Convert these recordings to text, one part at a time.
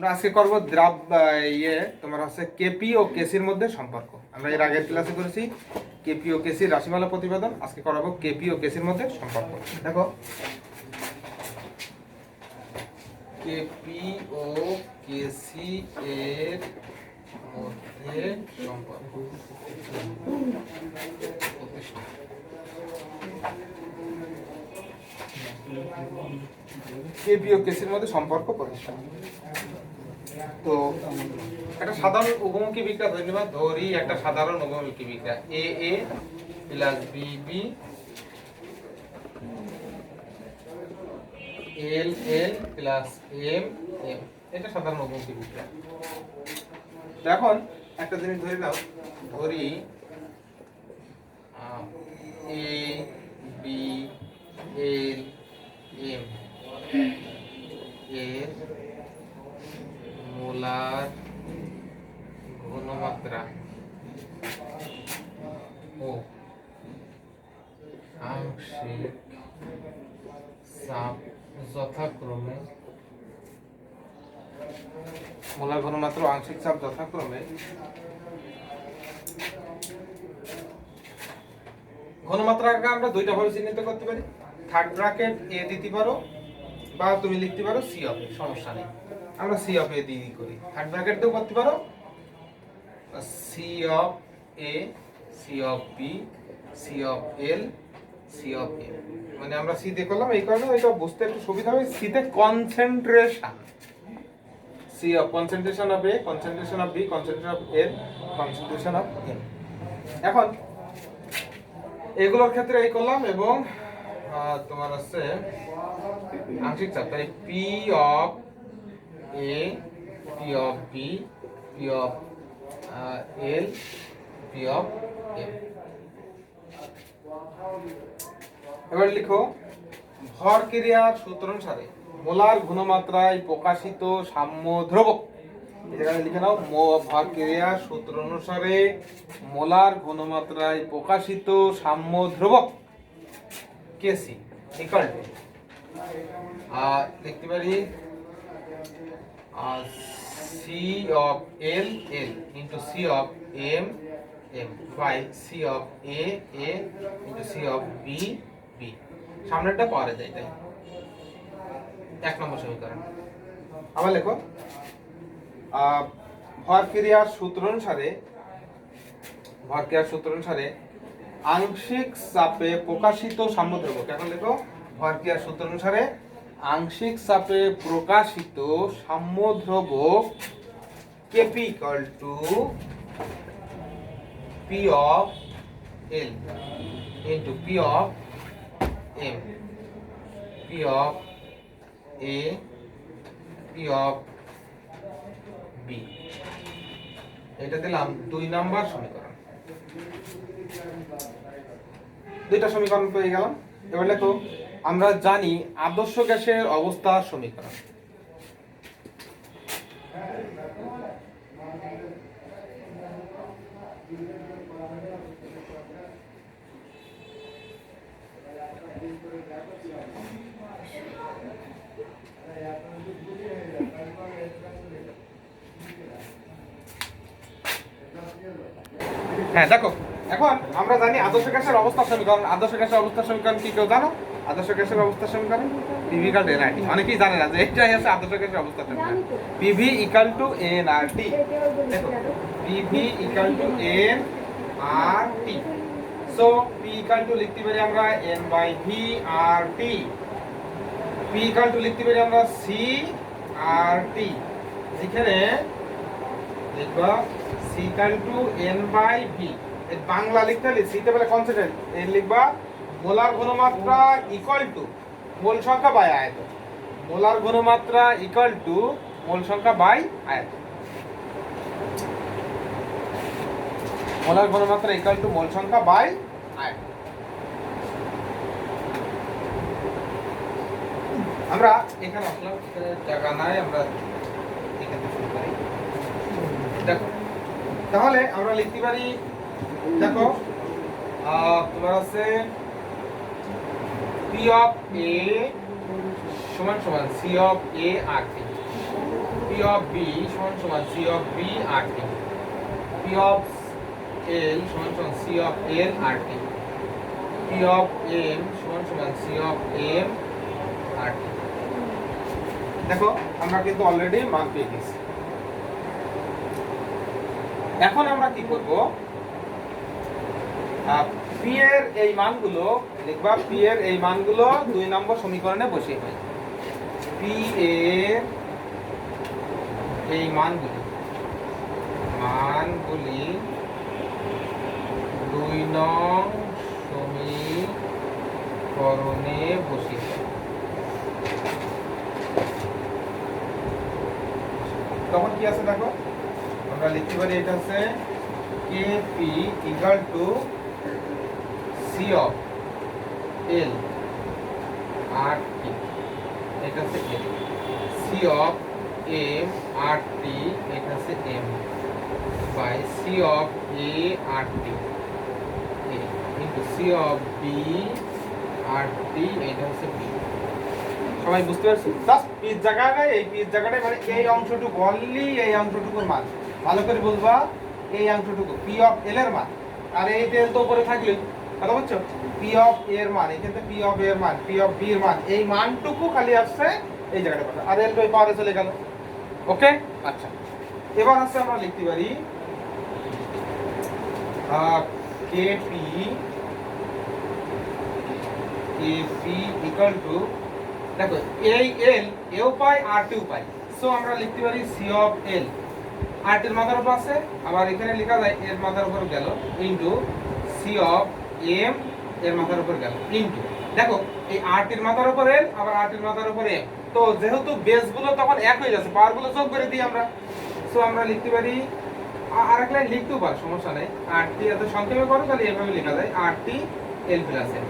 আমরা আজকে করব দ্রাব তোমার হচ্ছে কেপি ও কেসির মধ্যে সম্পর্ক। আমরা এর আগের ক্লাসে করেছি কেপি ও কেসির রাশিমালা প্রতিবেদন, আজকে করাবো কেপি ও কেসির মধ্যে সম্পর্ক। দেখো কেপি ও কেসি এর মধ্যে সম্পর্ক কেপি ও কেসির মধ্যে সম্পর্ক প্রতিষ্ঠা। তো একটা সাধারণ উভমুখী বিক্রিয়া ধরি একটা সাধারণ উভমুখী বিক্রিয়া এ এ প্লাস বি বি এল এল প্লাস এম এম, এটা সাধারণ উভমুখী বিক্রিয়া। এখন একটা জিনিস ধরে নাও, ধরি এ বি এল এম এর মোলার ঘনমাত্রা ও আংশিক চাপ যথাক্রমে মোলার ঘনমাত্রা ও আংশিক চাপ যথাক্রমে ঘনমাত্রাকে আমরা দুইটা ভাবে চিহ্নিত করতে পারি। থার্ড ব্র্যাকেট এ দিতে পারো বা তুমি লিখতে পারো সি অফ এ, সমস্যা নেই। আমরা সি অফ এ দিয়ে করি, থার্ড ব্র্যাকেট দিয়েও করতে পারো, C of A, C of B, C of L, C of M. মানে আমরা সি দিয়ে করলাম এই কারণে এটা বুঝতে একটু সুবিধা হবে। সি তে concentration, C of concentration of A, concentration of B, concentration of L, concentration of M. এখন এগুলোর ক্ষেত্রে এই করলাম এবং তোমার আছে আংশিক চাপ, তাই P of A, P of B, P of L, P of M. এবার লিখো ভর ক্রিয়ার সূত্র অনুসারে মোলার ঘনমাত্রায় প্রকাশিত সাম্য ধ্রুবক। এখানে লিখে নাও, ভর ক্রিয়ার সূত্র অনুসারে মোলার ঘনমাত্রায় প্রকাশিত সাম্য ধ্রুবক কেসি ইকুয়াল টু লিখতে পারি C of L L into C of M M by C of A A into C of B B. সামনেরটা পাওয়া যায়, তাই এক নম্বর সমীকরণ। আবার লেখো ভর ক্রিয়ার সূত্র অনুসারে আংশিক চাপে প্রকাশিত সাম্য ধ্রুবক। এখন লেখো ভর ক্রিয়ার সূত্র অনুসারে আংশিক চাপে প্রকাশিত সাম্য ধ্রুবক KP equal to P of L into P of M, P of A, P of B. এটা দিলাম 2 নাম্বার সমীকরণ। দুইটা সমীকরণ পেয়ে গেলাম। এবার লেখো আমরা জানি আদর্শ গ্যাসের অবস্থার সমীকরণ। হ্যাঁ দেখো, এখন আমরা জানি আদর্শ গ্যাসের অবস্থার সমীকরণ। আদর্শ গ্যাসের অবস্থার সমীকরণ কি কেউ জানো? আদর্শ গ্যাসের অবস্থার সমীকরণ পিভি ইকুয়াল টু এনআরটি। অনেকেই জানে না যে এটাই হচ্ছে আদর্শ গ্যাসের অবস্থার সমীকরণ। PV equal to NRT. দেখো PV equal to NRT. So P equal to লিখতে পারি আমরা N by V R T. P equal to লিখতে পারি আমরা সি আর টি। যেখানে লিখবা C equal to N by V. Bangla লিখতে হলে সিতে বলে কনসেন্ট্রেট, এর লিখবা মোলার ঘনমাত্রা ইকুয়াল টু মোল সংখ্যা বাই আয়তন। মোলার ঘনমাত্রা ইকুয়াল টু মোল সংখ্যা বাই আয়তন। মোলার ঘনমাত্রা ইকুয়াল টু মোল সংখ্যা বাই আয়তন। আমরা এখানে আসলাম, জায়গা নাই, আমরা এখানে শুরু করি। দেখো তাহলে আমরা লিখতে পারি, দেখো তোমার আছে পি অফ এ সমান সমান C of A R T. P of B সমান সমান C of B R T, P of L সমান সমান C of L R T, P of M সমান সমান C of M R T. দেখো আমরা কিন্তু অলরেডি মান পেয়ে গেছি। এখন আমরা কি করব, পি এর এই মানগুলো লিখবা, পি এর এই মানগুলো 2 নম্বর সমীকরণে বসিয়ে দেই। পি এর এই মানগুলি 2 নং সমীকরণে বসিয়ে দেই। তখন কি আছে দেখো, আমরা লিখতে পারি এটা হচ্ছে Kp equal to C of L RT, এটা হচ্ছে L, C of M RT এটা হচ্ছে M by C of A RT into C of B RT এটা হচ্ছে B। সবাই বুঝতে পারছি? জাস্ট পিচ জায়গাটায়, এই পিচ জায়গাটায় মানে এই অংশটুকু অনলি, এই অংশটুকুর মান ভালো করে বুঝবা, এই অংশটুকু পি অফ এল এর মান, আর এই তেল তো উপরে থাকলে কথা বলছো, পি অফ এর মান এখানে পি অফ এর মান, পি অফ বি এর মান, এই মানটুকু খালি আসছে এই জায়গাটা কথা, আর এল তো এই পাওয়ারে চলে গেল। ওকে, আচ্ছা এবার হচ্ছে আমরা লিখতে পারি কেপি ইকুয়াল টু, দেখো এই এল এও পাই আর টিও পাই, সো আমরা লিখতে পারি সি অফ এল আর টির মাথার উপর আছে, আবার এখানে লেখা যায় এর মাথার উপর গেল ইনটু সি অফ এম এর মাথার উপর গেল ইনটু, দেখো এই আর টির মাথার উপর এল আবার আর টির মাথার উপর এম, তো যেহেতু বেস গুলো তখন এক হয়ে যাচ্ছে, পাওয়ার গুলো যোগ করে দিই আমরা, সো আমরা লিখতে পারি আরেক লাইন লিখতেও পারি সমস্যা নেই, আর টি এত সংক্ষেপে করো তাহলে এভাবে লেখা যায় R T L plus M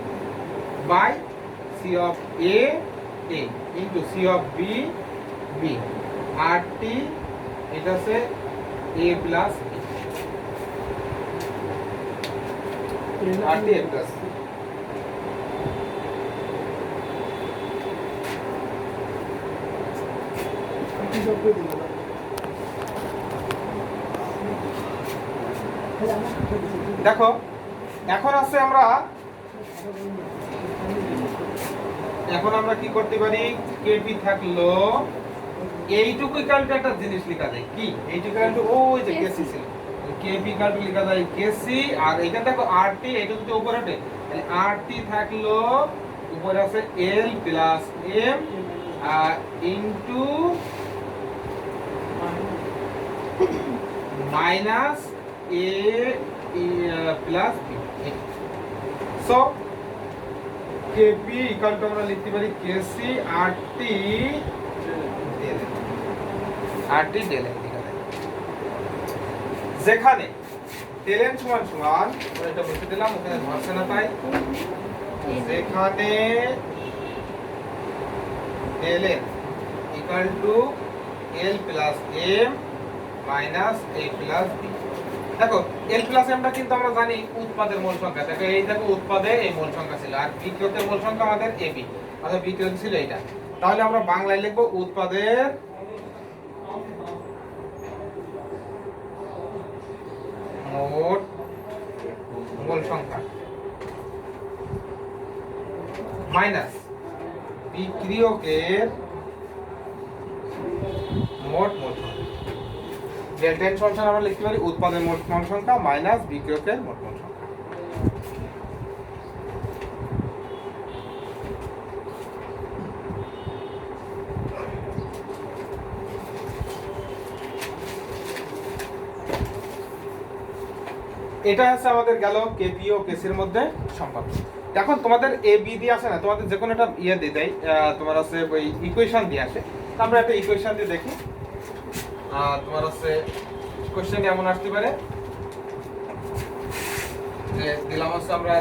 by C of A A into C of B B R T এটা হচ্ছে এ প্লাস আর টি এ প্লাস। দেখো এখন আছে আমরা কি করতে পারি, কেপি থাকলো এইটুকু ইকুয়াল টু একটা জিনিস লেখা যায়, কি এইটুকু ইকুয়াল টু ওই যে কেসি ছিল, কেপি ইকুয়াল টু লেখা যায় কেসি, আর এখানে দেখো আরটি এটা যদি উপরে ওঠে তাহলে আরটি থাকলো উপরে আছে L plus M into minus A plus B, so KP equal to আমরা লিখতে পারি কেসি আরটি ডেল এন, যেখানে ডেল এন সমান সমান এটা বসে দিলাম, ওখানে ধরছে না তাই, যেখানে del N equal to L plus M minus A plus B. দেখো এল প্লাস এমটা কিন্তু আমরা জানি উৎপাদের মোল সংখ্যা, দেখো এই দেখো উৎপাদে এই মোল সংখ্যা ছিল, আর বিক্রিয়কের মোল সংখ্যা আমাদের এবি, অর্থাৎ বিক্রিয়ক ছিল এটা, তাহলে আমরা বাংলায় লিখবো উৎপাদের মোট মোল সংখ্যা মাইনাস বিক্রিয়কের মোট মোল সংখ্যা। ডেল্টা এন সমান আমরা লিখতে পারি উৎপাদের মোট মোল সংখ্যা মাইনাস বিক্রিয়কের মোট মোল সংখ্যা। এটা হচ্ছে আমাদের গেল কেপি ও কেসির মধ্যে সম্পর্ক। এখন তোমাদের এ বি দিয়ে আসে না, তোমাদের যে কোনো একটা ইয়ে দিয়ে দেয়, তোমার আছে ওই ইকুয়েশন দিয়ে আসে, আমরা একটা ইকুয়েশন দিয়ে দেখি। তোমার হচ্ছে কোশ্চেন এমন আসতে পারে যে দিলাম হচ্ছে আমরা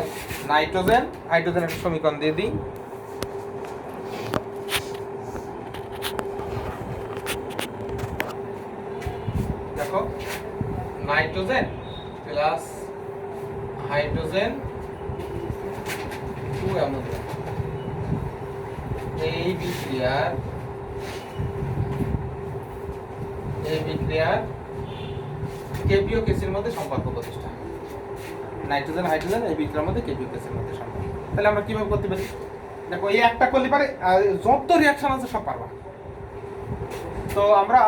হাইড্রোজেনের সমীকরণ দিয়ে দিই, দেখো নাইট্রোজেন প্লাস হাইড্রোজেন 2 অ্যামোনিয়া, এই বিক্রিয়ার এই বিক্রিয়ার কেপি ও কেসির মধ্যে সম্পর্ক প্রতিষ্ঠা। নাইট্রোজেন হাইড্রোজেন এই বিক্রিয়ার মধ্যে কেপি ও কেসির মধ্যে সম্পর্ক। তাহলে আমরা কিভাবে করতে পারি? দেখো এই একটা করলে পারে যত রিঅ্যাকশন আছে সব পারবা। তো আমরা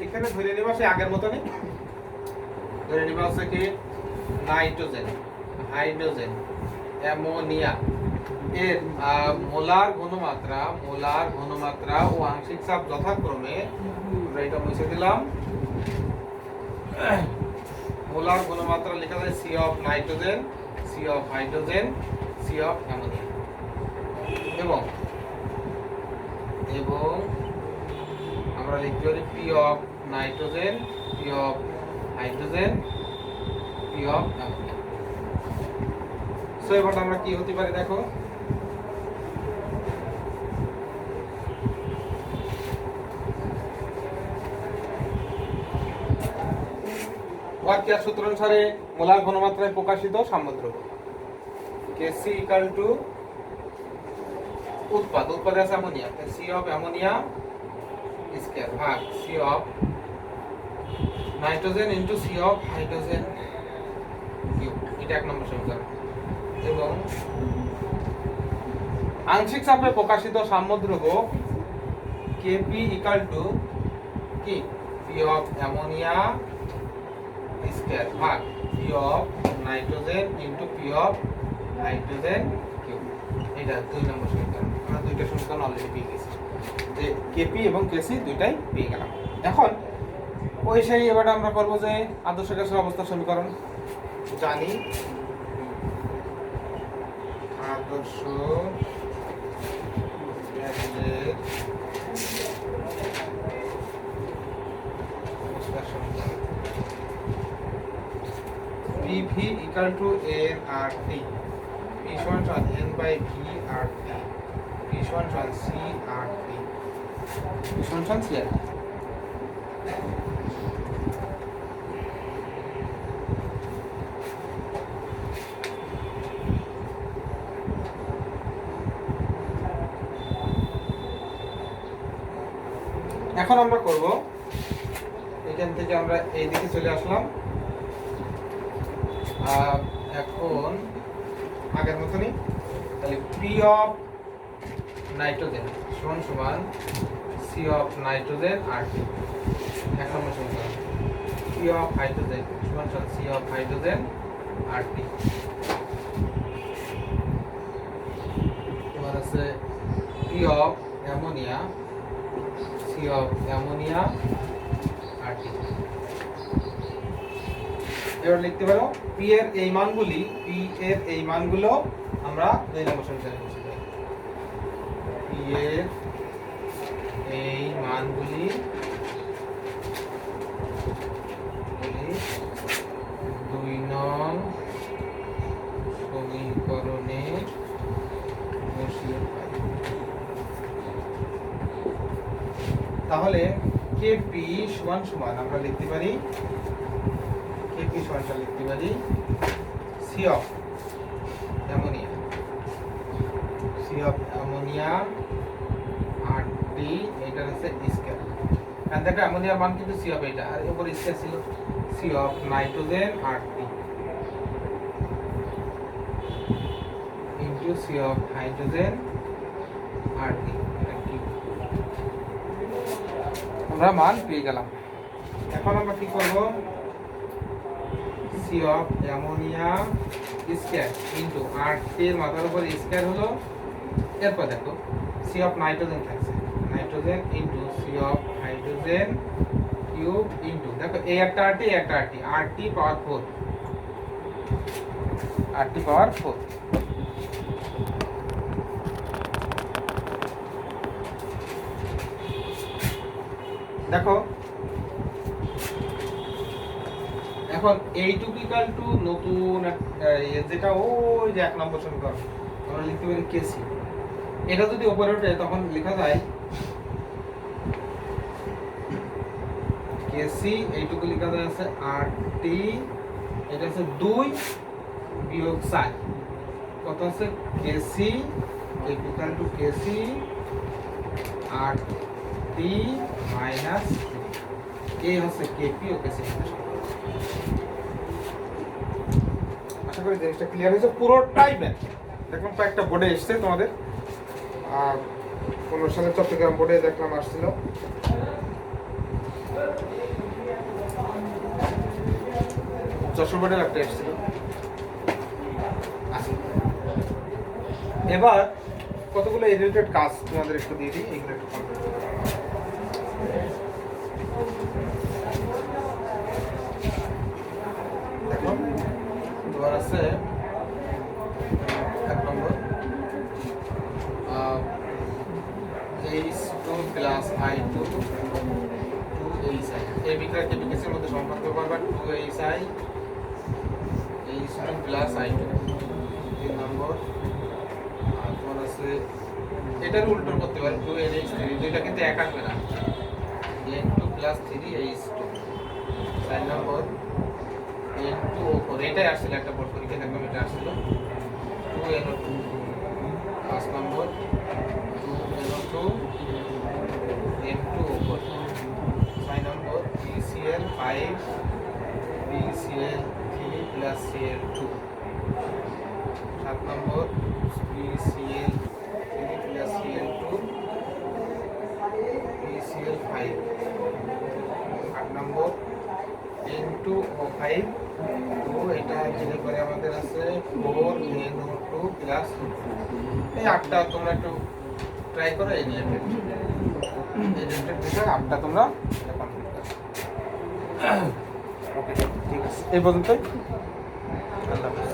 এখানে ধরে নিব সেই আগের মতনই, ধরে নিব হচ্ছে কি নাইট্রোজেন হাইড্রোজেন অ্যামোনিয়া এর মোলার ঘনমাত্রা ও আংশিক চাপ যথাক্রমে, আমরা এটা মুছে দিলাম, মোলার ঘনমাত্রা লেখা যায় C of nitrogen, C of hydrogen, C of ammonia, এবং আমরা লিখতে পারি P of nitrogen, P of hydrogen, P of ammonia. So এবার আমরা কি হতে পারে দেখো, ওয়াটকিয়ার সূত্র অনুসারে মোলার ঘনমাত্রায় প্রকাশিত সাম্যদ্রব্য Kc ইকুয়াল টু উৎপাদে আছে ammonia, C of ammonia square ভাগ C of nitrogen into C of hydrogen cube, এটা এক নম্বর সমীকরণ। এবং আংশিক চাপে প্রকাশিত সাম্যদ্রব্য Kp ইকুয়াল টু কি পি অফ অ্যামোনিয়া স্কয়ার ভাগ P of nitrogen into P of hydrogen cube, এটা দুই নম্বর সমীকরণ। আমরা দুইটা সমীকরণ অলরেডি পেয়ে গেছি, যে কেপি এবং কেসি দুইটাই পেয়ে গেলাম। এখন ওই সেই এবার আমরা করব যে আদর্শ গ্যাসের অবস্থা সমীকরণ জানি, আদর্শ গ্যাসের অবস্থা সমীকরণ PV equal to nRT, P সমান N by V RT, P সমান C RT, P সমান C RT। এখন আমরা করব, এখান থেকে আমরা এই দিকে চলে আসলাম, এখন আগের মতনই, তাহলে পি অফ নাইট্রোজেন সমান সমান C of nitrogen R T, এক নম্বর সমীকরণ। পি অফ হাইড্রোজেন সমান সমান C of hydrogen R T. এবার আছে P of ammonia, C of ammonia R T. এবার লিখতে পারো পি এর এই মানগুলো আমরা দুই নম্বর সমীকরণে বসে দেব। পি এর এই মানগুলি দুই নং সমীকরণে বসিয়ে পাই। তাহলে কেপি সমান সমান আমরা লিখতে পারি, কেপি সমান লিখতে পারি C of ammonia, C of ammonia R T, এটা হচ্ছে স্কয়ার। আর দেখো অ্যামোনিয়ার মান কিন্তু সি অফ, এটা আর উপর স্কয়ার ছিল, C of nitrogen R T into C of hydrogen R T, আমরা মান পেয়ে গেলাম। এখন আমরা কি করব, C of ammonia square into R T এর মাথার উপর স্কয়ার হলো, এরপর দেখো সি অফ নাইট্রোজেন থাকছে, nitrogen into C of hydrogen cube into, দেখো এই একটা আর টি, একটা আর টি, আর টি পাওয়ার 4, আর টি পাওয়ার 4। দেখো এখন এইটুকু ইকুয়াল টু নতুন যেটা ওই যে এক নম্বর সমীকরণ, আমরা লিখতে পারি কেসি। এটা যদি উপরে ওঠে তখন লেখা যায় কেসি, এইটুকু লেখা যায় আছে আর টি, এটা হচ্ছে 2 বিয়োগ 4, কত আছে KC equal to KC R T minus এই হচ্ছে কেপি ওকে আশা করি জিনিসটা ক্লিয়ার হয়েছে পুরোটাই ব্যাংক দেখলাম কয়েকটা বোর্ডে এসছে তোমাদের 15 সালে চট্টগ্রাম বোর্ডে দেখলাম আসছিল যশোর বোর্ডে একটা এসেছিল এবার কতগুলো রিলেটেড কাজ তোমাদের একটু দিয়ে দিই এগুলো একটু কমপ্লিট করো দেখো তোমার আছে 1 নম্বর H2 plus I2 2HI এই বিক্রিয়া কেমিক্যালের মধ্যে সম্পর্ক করবা 2HI H2 plus I2 3 নম্বর আর তোমার আছে এটার উল্টো করতে পারো 2NH3 দুইটা কিন্তু এক আসবে না N2 plus 3H2 4 নম্বর N2O4 এটাই আসছিল একটা বোর্ড পরীক্ষা দেখলাম এটা আসছিল 2NO2 5 নম্বর 2NO2 N2O4 6 নম্বর BCl5 BCl3 plus Cl2 7 নম্বর BCl3 plus Cl2 BCl5 8 নম্বর N2O5 তো এটা যেটা করে আমাদের আছে 4NO2 plus এই 8টা তোমরা একটু ট্রাই করো এই রিলেটেড বিষয় 8টা তোমরা কমপ্লিট করো ওকে ঠিক আছে এই পর্যন্তই আল্লাহ হাফেজ